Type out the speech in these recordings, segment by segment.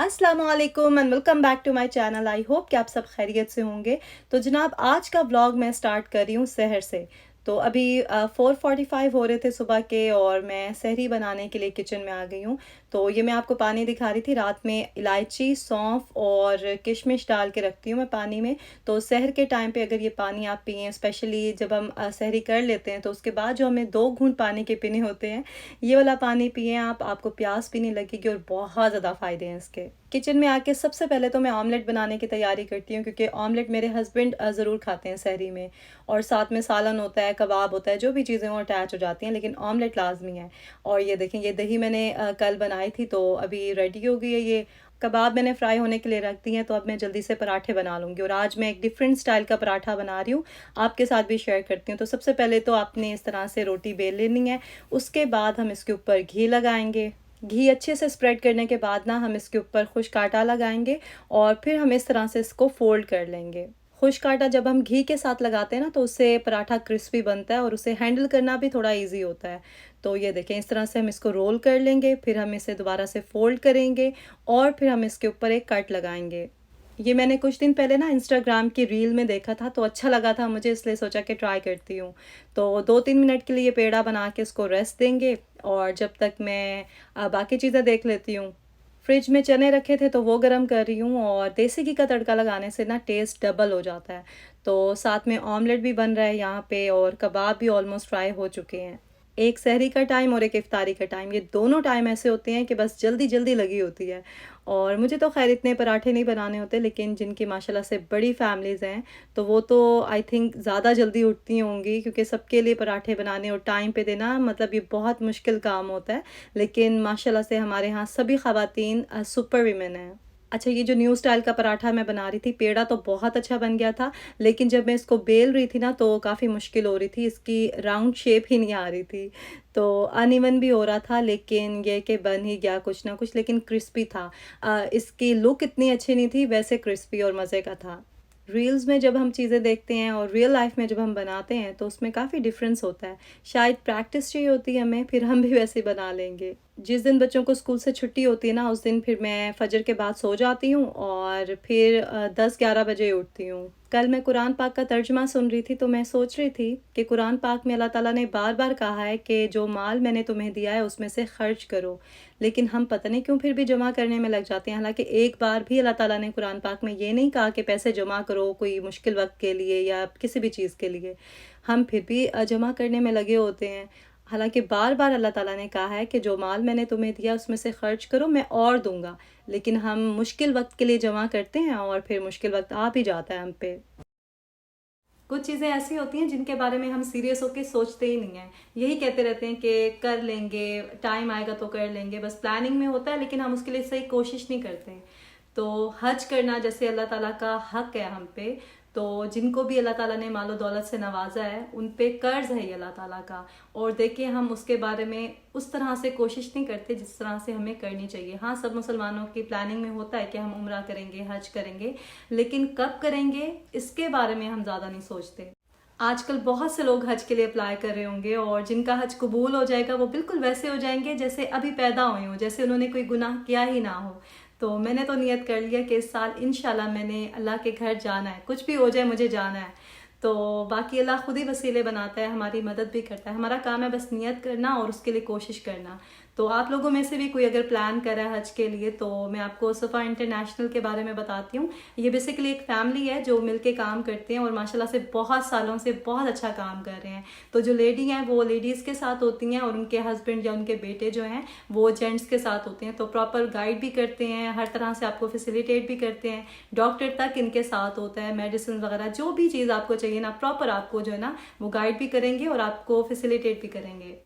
अस्सलाम वालेकुम and welcome back to my channel. I hope कि आप सब खैरियत से होंगे। तो जनाब आज का व्लॉग मैं स्टार्ट कर रही हूँ शहर से। तो अभी 4:45 हो रहे थे सुबह के और मैं सहरी बनाने के लिए किचन में आ गई हूँ। तो ये मैं आपको पानी दिखा रही थी, रात में इलायची सौंफ और किशमिश डाल के रखती हूँ मैं पानी में। तो सहर के टाइम पे अगर ये पानी आप पिएँ, स्पेशली जब हम सहरी कर लेते हैं तो उसके बाद जो हमें 2 घूंट पानी के पीने होते हैं, ये वाला पानी पिएँ आप, आपको प्यास भी नहीं लगेगी और बहुत ज़्यादा फ़ायदे हैं इसके। किचन में आके सबसे पहले तो मैं ऑमलेट बनाने की तैयारी करती हूँ, क्योंकि ऑमलेट मेरे हस्बैंड ज़रूर खाते हैं सहरी में। और साथ में सालन होता है, कबाब होता है, जो भी चीज़ें वो अटैच हो जाती हैं, लेकिन ऑमलेट लाजमी है। और ये देखें, ये दही मैंने कल बनाई थी तो अभी रेडी हो गई है। ये कबाब मैंने फ्राई होने के लिए रख दी हैं, तो अब मैं जल्दी से पराठे बना लूँगी। और आज मैं एक डिफरेंट स्टाइल का पराठा बना रही हूँ, आपके साथ भी शेयर करती हूँ। तो सबसे पहले तो आपने इस तरह से रोटी बेल लेनी है। उसके बाद हम इसके ऊपर घी लगाएंगे। घी अच्छे से स्प्रेड करने के बाद ना हम इसके ऊपर खुश्क आटा लगाएंगे और फिर हम इस तरह से इसको फोल्ड कर लेंगे। खुश्क आटा जब हम घी के साथ लगाते हैं ना, तो उससे पराठा क्रिस्पी बनता है और उसे हैंडल करना भी थोड़ा इजी होता है। तो ये देखें, इस तरह से हम इसको रोल कर लेंगे, फिर हम इसे दोबारा से फोल्ड करेंगे और फिर हम इसके ऊपर एक कट लगाएंगे। ये मैंने कुछ दिन पहले ना इंस्टाग्राम की रील में देखा था, तो अच्छा लगा था मुझे, इसलिए सोचा कि ट्राई करती हूँ। तो 2-3 मिनट के लिए ये पेड़ा बना के इसको रेस्ट देंगे। और जब तक मैं बाकी चीज़ें देख लेती हूँ। फ्रिज में चने रखे थे तो वो गरम कर रही हूँ, और देसी घी का तड़का लगाने से ना टेस्ट डबल हो जाता है। तो साथ में ऑमलेट भी बन रहा है यहाँ पे और कबाब भी ऑलमोस्ट फ्राई हो चुके हैं। एक सहरी का टाइम और एक इफ्तारी का टाइम, ये दोनों टाइम ऐसे होते हैं कि बस जल्दी जल्दी लगी होती है। और मुझे तो खैर इतने पराठे नहीं बनाने होते, लेकिन जिनकी माशाल्लाह से बड़ी फैमिलीज़ हैं तो वो तो आई थिंक ज़्यादा जल्दी उठती होंगी, क्योंकि सबके लिए पराठे बनाने और टाइम पे देना मतलब ये बहुत मुश्किल काम होता है। लेकिन माशाल्लाह से हमारे यहाँ सभी ख़वातीन सुपर वीमेन हैं। अच्छा, ये जो न्यू स्टाइल का पराठा मैं बना रही थी, पेड़ा तो बहुत अच्छा बन गया था, लेकिन जब मैं इसको बेल रही थी ना तो काफ़ी मुश्किल हो रही थी, इसकी राउंड शेप ही नहीं आ रही थी। तो अनइवन भी हो रहा था, लेकिन ये कि बन ही गया कुछ ना कुछ, लेकिन क्रिस्पी था। इसकी लुक इतनी अच्छी नहीं थी, वैसे क्रिस्पी और मज़े का था। रील्स में जब हम चीज़ें देखते हैं और रियल लाइफ में जब हम बनाते हैं तो उसमें काफ़ी डिफरेंस होता है। शायद प्रैक्टिस चाहिए होती है हमें, फिर हम भी वैसे बना लेंगे। जिस दिन बच्चों को स्कूल से छुट्टी होती है ना, उस दिन फिर मैं फजर के बाद सो जाती हूँ और फिर 10-11 बजे उठती हूँ। कल मैं कुरान पाक का तर्जुमा सुन रही थी, तो मैं सोच रही थी कि कुरान पाक में अल्लाह ताला ने बार बार कहा है कि जो माल मैंने तुम्हें दिया है उसमें से खर्च करो, लेकिन हम पता नहीं क्यों फिर भी जमा करने में लग जाते हैं। हालांकि एक बार भी अल्लाह ताला ने कुरान पाक में ये नहीं कहा कि पैसे जमा करो कोई मुश्किल वक्त के लिए या किसी भी चीज़ के लिए, हम फिर भी जमा करने में लगे होते हैं। हालांकि बार बार अल्लाह ताला ने कहा है कि जो माल मैंने तुम्हें दिया उसमें से खर्च करो, मैं और दूंगा, लेकिन हम मुश्किल वक्त के लिए जमा करते हैं और फिर मुश्किल वक्त आ भी जाता है हम पे। कुछ चीज़ें ऐसी होती हैं जिनके बारे में हम सीरियस होके सोचते ही नहीं हैं, यही कहते रहते हैं कि कर लेंगे, टाइम आएगा तो कर लेंगे, बस प्लानिंग में होता है, लेकिन हम उसके लिए सही कोशिश नहीं करते। तो हज करना जैसे अल्लाह ताला का हक है हम पे, तो जिनको भी अल्लाह ताला ने मालो दौलत से नवाजा है उन पे कर्ज है ये अल्लाह ताला का। और देखिए, हम उसके बारे में उस तरह से कोशिश नहीं करते जिस तरह से हमें करनी चाहिए। हाँ, सब मुसलमानों की प्लानिंग में होता है कि हम उम्रा करेंगे, हज करेंगे, लेकिन कब करेंगे इसके बारे में हम ज़्यादा नहीं सोचते। आजकल बहुत से लोग हज के लिए अप्लाई कर रहे होंगे और जिनका हज कबूल हो जाएगा वो बिल्कुल वैसे हो जाएंगे जैसे अभी पैदा हुए हों, जैसे उन्होंने कोई गुनाह किया ही ना हो। तो मैंने तो नियत कर लिया कि इस साल इंशाल्लाह मैंने अल्लाह के घर जाना है, कुछ भी हो जाए मुझे जाना है। तो बाकी अल्लाह खुद ही वसीले बनाता है, हमारी मदद भी करता है, हमारा काम है बस नियत करना और उसके लिए कोशिश करना। तो आप लोगों में से भी कोई अगर प्लान कर रहा है हज के लिए, तो मैं आपको सफ़ा इंटरनेशनल के बारे में बताती हूँ। ये बेसिकली एक फैमिली है जो मिलके काम करते हैं और माशाल्लाह से बहुत सालों से बहुत अच्छा काम कर रहे हैं। तो जो लेडी हैं वो लेडीज़ के साथ होती हैं और उनके हस्बैंड या उनके बेटे जो हैं वो जेंट्स के साथ होते हैं। तो प्रॉपर गाइड भी करते हैं, हर तरह से आपको फैसिलिटेट भी करते हैं, डॉक्टर तक इनके साथ होता है, मेडिसिन वगैरह जो भी चीज़ आपको चाहिए ना, प्रॉपर आपको जो है ना वो गाइड भी करेंगे और आपको फैसिलिटेट भी करेंगे।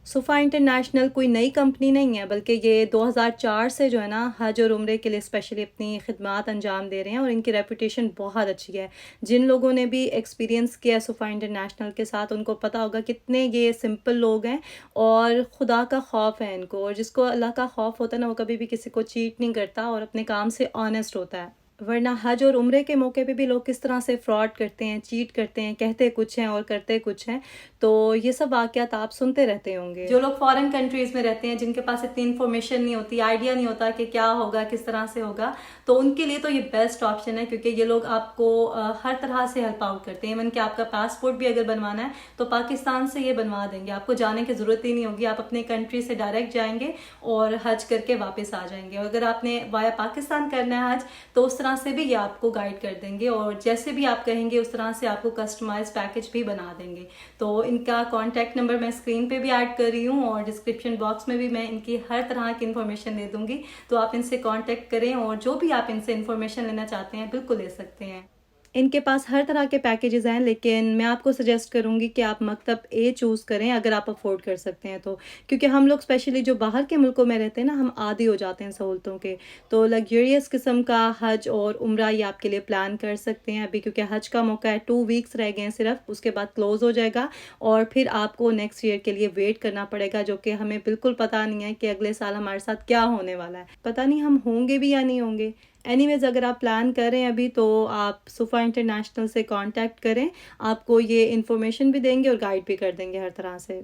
सुफ़ा इंटरनेशनल कोई नई कंपनी नहीं है, बल्कि ये 2004 से जो है ना हज और उम्रे के लिए स्पेशली अपनी खिदमात अंजाम दे रहे हैं और इनकी रेपुटेशन बहुत अच्छी है। जिन लोगों ने भी एक्सपीरियंस किया है सुफ़ा इंटरनेशनल के साथ, उनको पता होगा कितने ये सिंपल लोग हैं और खुदा का खौफ है इनको। और जिसको अल्लाह का खौफ होता है ना, वो कभी भी किसी को चीट नहीं करता और अपने काम से ऑनेस्ट होता है। वरना हज और उम्रे के मौके पे भी लोग किस तरह से फ्रॉड करते हैं, चीट करते हैं, कहते कुछ हैं और करते कुछ हैं। तो ये सब वाक़यात आप सुनते रहते होंगे। जो लोग फ़ॉरेन कंट्रीज़ में रहते हैं, जिनके पास इतनी इन्फॉर्मेशन नहीं होती, आइडिया नहीं होता कि क्या होगा, किस तरह से होगा, तो उनके लिए तो ये बेस्ट ऑप्शन है, क्योंकि ये लोग आपको हर तरह से हेल्प आउट करते हैं। इवन कि आपका पासपोर्ट भी अगर बनवाना है तो पाकिस्तान से ये बनवा देंगे, आपको जाने की ज़रूरत ही नहीं होगी। आप अपने कंट्री से डायरेक्ट जाएंगे और हज करके वापस आ जाएंगे। और अगर आपने वाया पाकिस्तान करना है हज, तो उस तरह से भी ये आपको गाइड कर देंगे, और जैसे भी आप कहेंगे उस तरह से आपको कस्टमाइज पैकेज भी बना देंगे। तो इनका कॉन्टैक्ट नंबर मैं स्क्रीन पे भी ऐड कर रही हूँ, और डिस्क्रिप्शन बॉक्स में भी मैं इनकी हर तरह की इन्फॉर्मेशन दे दूंगी। तो आप इनसे कॉन्टैक्ट करें, और जो भी आप इनसे इन्फॉर्मेशन लेना चाहते हैं बिल्कुल ले सकते हैं। इनके पास हर तरह के पैकेजेस हैं, लेकिन मैं आपको सजेस्ट करूंगी कि आप मकतब ए चूज़ करें अगर आप अफोर्ड कर सकते हैं तो। क्योंकि हम लोग स्पेशली जो बाहर के मुल्कों में रहते हैं ना, हम आदी हो जाते हैं सहूलतों के। तो लग्जरियस किस्म का हज और उम्रा ये आपके लिए प्लान कर सकते हैं अभी, क्योंकि हज का मौका है, 2 वीक्स रह गए हैं सिर्फ, उसके बाद क्लोज़ हो जाएगा। और फिर आपको नेक्स्ट ईयर के लिए वेट करना पड़ेगा, जो कि हमें बिल्कुल पता नहीं है कि अगले साल हमारे साथ क्या होने वाला है। पता नहीं हम होंगे भी या नहीं होंगे। एनीवेज़, अगर आप प्लान कर रहे हैं अभी, तो आप सुफ़ा इंटरनेशनल से कांटेक्ट करें। आपको ये इन्फॉर्मेशन भी देंगे और गाइड भी कर देंगे हर तरह से।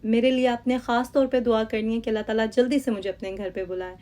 मेरे लिए आपने ख़ास तौर पे दुआ करनी है कि अल्लाह ताला जल्दी से मुझे अपने घर पे बुलाए।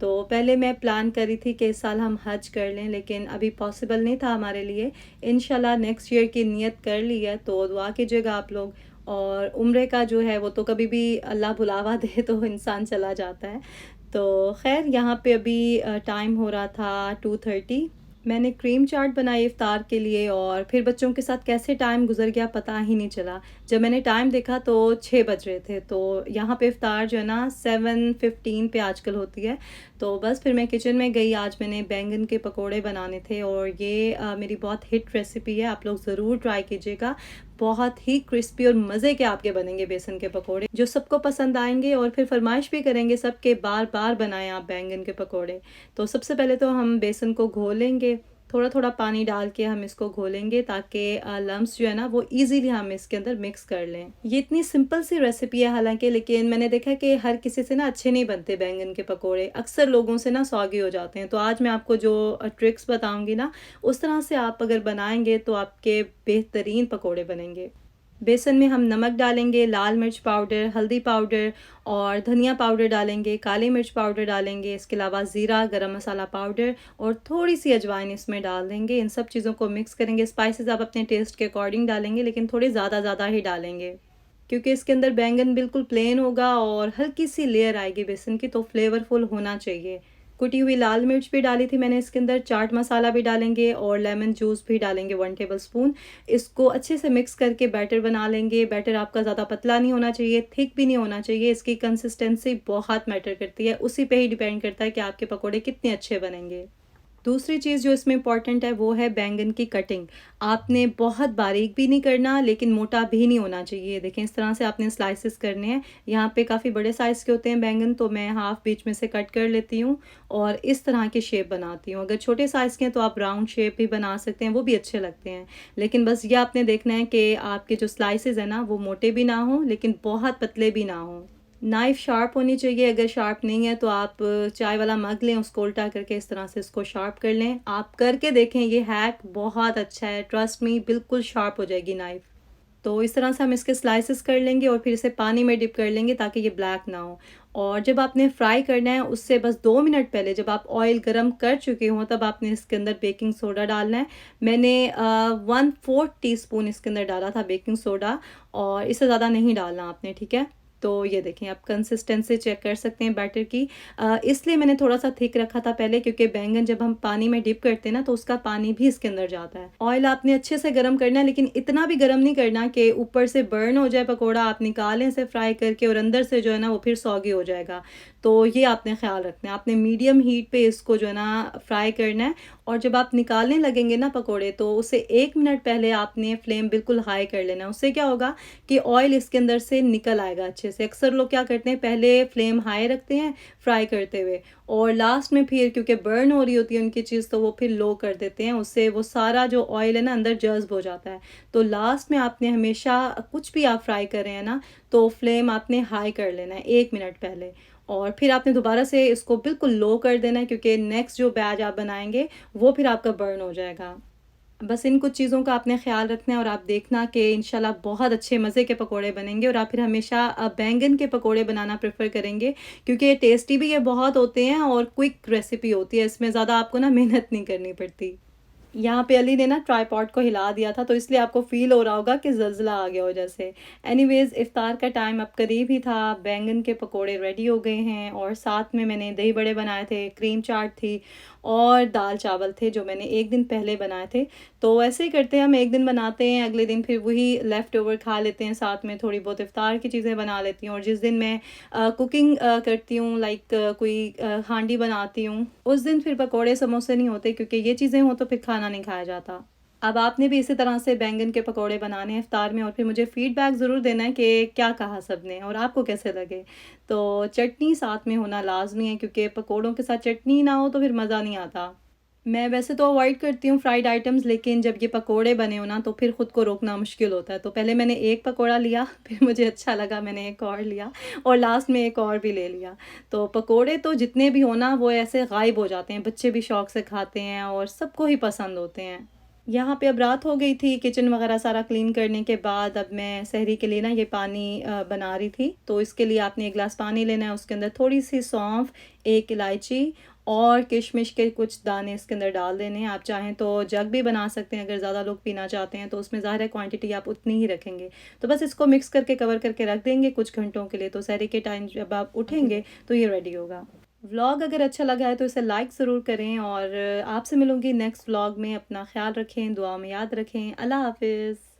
तो पहले मैं प्लान करी थी कि इस साल हम हज कर लें, लेकिन अभी पॉसिबल नहीं था हमारे लिए। इंशाल्लाह नेक्स्ट ईयर की नीयत कर ली है, तो दुआ कीजिएगा आप लोग। और उम्रे का जो है वो तो कभी भी अल्लाह बुलावा दे तो इंसान चला जाता है। तो ख़ैर, यहाँ पे अभी टाइम हो रहा था 2:30। मैंने क्रीम चाट बनाई इफ़्तार के लिए, और फिर बच्चों के साथ कैसे टाइम गुजर गया पता ही नहीं चला। जब मैंने टाइम देखा तो 6 बज रहे थे। तो यहाँ पे इफ़्तार जो है ना 7:15 पे आजकल होती है। तो बस फिर मैं किचन में गई। आज मैंने बैंगन के पकोड़े बनाने थे, और ये मेरी बहुत हिट रेसिपी है, आप लोग ज़रूर ट्राई कीजिएगा। बहुत ही क्रिस्पी और मज़े के आपके बनेंगे बेसन के पकोड़े, जो सबको पसंद आएंगे, और फिर फरमाइश भी करेंगे सबके, बार बार बनाएं आप बैंगन के पकोड़े। तो सबसे पहले तो हम बेसन को घोलेंगे, थोड़ा थोड़ा पानी डाल के हम इसको घोलेंगे, ताकि लम्स जो है ना वो इजीली हम इसके अंदर मिक्स कर लें। ये इतनी सिंपल सी रेसिपी है हालांकि, लेकिन मैंने देखा कि हर किसी से ना अच्छे नहीं बनते बैंगन के पकोड़े, अक्सर लोगों से ना सौगी हो जाते हैं। तो आज मैं आपको जो ट्रिक्स बताऊंगी ना, उस तरह से आप अगर बनाएंगे तो आपके बेहतरीन पकोड़े बनेंगे। बेसन में हम नमक डालेंगे, लाल मिर्च पाउडर, हल्दी पाउडर और धनिया पाउडर डालेंगे, काली मिर्च पाउडर डालेंगे, इसके अलावा ज़ीरा, गरम मसाला पाउडर और थोड़ी सी अजवाइन इसमें डाल देंगे। इन सब चीज़ों को मिक्स करेंगे। स्पाइसेस आप अपने टेस्ट के अकॉर्डिंग डालेंगे, लेकिन थोड़ी ज़्यादा ही डालेंगे, क्योंकि इसके अंदर बैंगन बिल्कुल प्लेन होगा और हल्की सी लेयर आएगी बेसन की, तो फ्लेवरफुल होना चाहिए। कुटी हुई लाल मिर्च भी डाली थी मैंने इसके अंदर, चाट मसाला भी डालेंगे और लेमन जूस भी डालेंगे 1 टेबलस्पून। इसको अच्छे से मिक्स करके बैटर बना लेंगे। बैटर आपका ज़्यादा पतला नहीं होना चाहिए, थिक भी नहीं होना चाहिए। इसकी कंसिस्टेंसी बहुत मैटर करती है, उसी पे ही डिपेंड करता है कि आपके पकोड़े कितने अच्छे बनेंगे। दूसरी चीज़ जो इसमें इम्पॉर्टेंट है वो है बैंगन की कटिंग। आपने बहुत बारीक भी नहीं करना, लेकिन मोटा भी नहीं होना चाहिए। देखें, इस तरह से आपने स्लाइसेस करने हैं। यहाँ पे काफ़ी बड़े साइज़ के होते हैं बैंगन, तो मैं हाफ बीच में से कट कर लेती हूँ और इस तरह की शेप बनाती हूँ। अगर छोटे साइज़ के हैं तो आप राउंड शेप भी बना सकते हैं, वो भी अच्छे लगते हैं। लेकिन बस ये आपने देखना है कि आपके जो स्लाइसेस हैं ना, वो मोटे भी ना हों लेकिन बहुत पतले भी ना हों। नाइफ़ शार्प होनी चाहिए। अगर शार्प नहीं है तो आप चाय वाला मग लें, उसको उल्टा करके इस तरह से इसको शार्प कर लें। आप करके देखें, ये हैक बहुत अच्छा है, ट्रस्ट मी, बिल्कुल शार्प हो जाएगी नाइफ़। तो इस तरह से हम इसके स्लाइसेस कर लेंगे और फिर इसे पानी में डिप कर लेंगे ताकि ये ब्लैक ना हो। और जब आपने फ्राई करना है उससे बस 2 मिनट पहले, जब आप ऑयल गरम कर चुके हों, तब आपने इसके अंदर बेकिंग सोडा डालना है। मैंने 1/4 टीस्पून इसके अंदर डाला था बेकिंग सोडा, और इससे ज़्यादा नहीं डालना आपने, ठीक है। तो ये देखें, आप कंसिस्टेंसी चेक कर सकते हैं बैटर की। इसलिए मैंने थोड़ा सा थिक रखा था पहले, क्योंकि बैंगन जब हम पानी में डिप करते हैं ना, तो उसका पानी भी इसके अंदर जाता है। ऑयल आपने अच्छे से गर्म करना है, लेकिन इतना भी गर्म नहीं करना कि ऊपर से बर्न हो जाए पकोड़ा। आप निकालें इसे फ्राई करके और अंदर से जो है ना वो फिर सॉगी हो जाएगा। तो ये आपने ख्याल रखना है। आपने मीडियम हीट पे इसको जो है ना फ्राई करना है। और जब आप निकालने लगेंगे ना पकोड़े, तो उससे 1 मिनट पहले आपने फ्लेम बिल्कुल हाई कर लेना है। उससे क्या होगा कि ऑयल इसके अंदर से निकल आएगा अच्छे से। अक्सर लोग क्या करते हैं, पहले फ्लेम हाई रखते हैं फ्राई करते हुए, और लास्ट में फिर क्योंकि बर्न हो रही होती है उनकी चीज़, तो वो फिर लो कर देते हैं। उससे वो सारा जो ऑयल है ना अंदर जज्ब हो जाता है। तो लास्ट में आपने हमेशा, कुछ भी आप फ्राई कर रहे हैं ना, तो फ्लेम आपने हाई कर लेना है 1 मिनट पहले। और फिर आपने दोबारा से इसको बिल्कुल लो कर देना है, क्योंकि नेक्स्ट जो बैच आप बनाएँगे वो फिर आपका बर्न हो जाएगा। बस इन कुछ चीज़ों का आपने ख़्याल रखना है और आप देखना कि इंशाल्लाह बहुत अच्छे मज़े के पकोड़े बनेंगे, और आप फिर हमेशा बैंगन के पकोड़े बनाना प्रेफ़र करेंगे, क्योंकि टेस्टी भी ये बहुत होते हैं और क्विक रेसिपी होती है, इसमें ज़्यादा आपको ना मेहनत नहीं करनी पड़ती। यहाँ पे अली ने ना ट्राइपॉड को हिला दिया था, तो इसलिए आपको फ़ील हो रहा होगा कि ज़लज़ला आ गया हो जैसे। एनीवेज़ इफ़्तार का टाइम अब करीब ही था, बैंगन के पकोड़े रेडी हो गए हैं और साथ में मैंने दही बड़े बनाए थे, क्रीम चाट थी और दाल-चावल थे जो मैंने 1 दिन पहले बनाए थे। तो ऐसे ही करते हैं, हम 1 दिन बनाते हैं, अगले दिन फिर वही लेफ़्ट ओवर खा लेते हैं, साथ में थोड़ी बहुत इफ़्तार की चीज़ें बना लेती हूँ। और जिस दिन मैं कुकिंग करती हूँ, लाइक कोई हांडी बनाती हूँ, उस दिन फिर पकोड़े समोसे नहीं होते, क्योंकि ये चीज़ें हों तो फिर खाना नहीं खाया जाता। अब आपने भी इसी तरह से बैंगन के पकोड़े बनाने हैं इफ्तार में, और फिर मुझे फीडबैक ज़रूर देना है कि क्या कहा सबने और आपको कैसे लगे। तो चटनी साथ में होना लाज़मी है, क्योंकि पकोड़ों के साथ चटनी ना हो तो फिर मज़ा नहीं आता। मैं वैसे तो अवॉइड करती हूँ फ्राइड आइटम्स, लेकिन जब ये पकोड़े बने हो ना तो फिर खुद को रोकना मुश्किल होता है। तो पहले मैंने एक पकोड़ा लिया, फिर मुझे अच्छा लगा, मैंने एक और लिया और लास्ट में एक और भी ले लिया। तो पकोड़े तो जितने भी हो ना वो ऐसे गायब हो जाते हैं, बच्चे भी शौक से खाते हैं और सबको ही पसंद होते हैं। यहाँ पे अब रात हो गई थी, किचन वगैरह सारा क्लीन करने के बाद अब मैं सहरी के लिए ना ये पानी बना रही थी। तो इसके लिए आपने 1 गिलास पानी लेना है, उसके अंदर थोड़ी-सी सौंफ, 1 इलायची और किशमिश के कुछ दाने इसके अंदर डाल देने हैं। आप चाहें तो जग भी बना सकते हैं, अगर ज़्यादा लोग पीना चाहते हैं तो उसमें ज़ाहिर है क्वांटिटी आप उतनी ही रखेंगे। तो बस इसको मिक्स करके कवर करके रख देंगे कुछ घंटों के लिए, तो सहरी के टाइम जब आप उठेंगे तो ये रेडी होगा। व्लॉग अगर अच्छा लगा है तो इसे लाइक ज़रूर करें, और आपसे मिलूँगी नेक्स्ट व्लॉग में। अपना ख़्याल रखें, दुआ में याद रखें। अल्लाह हाफ़िज़।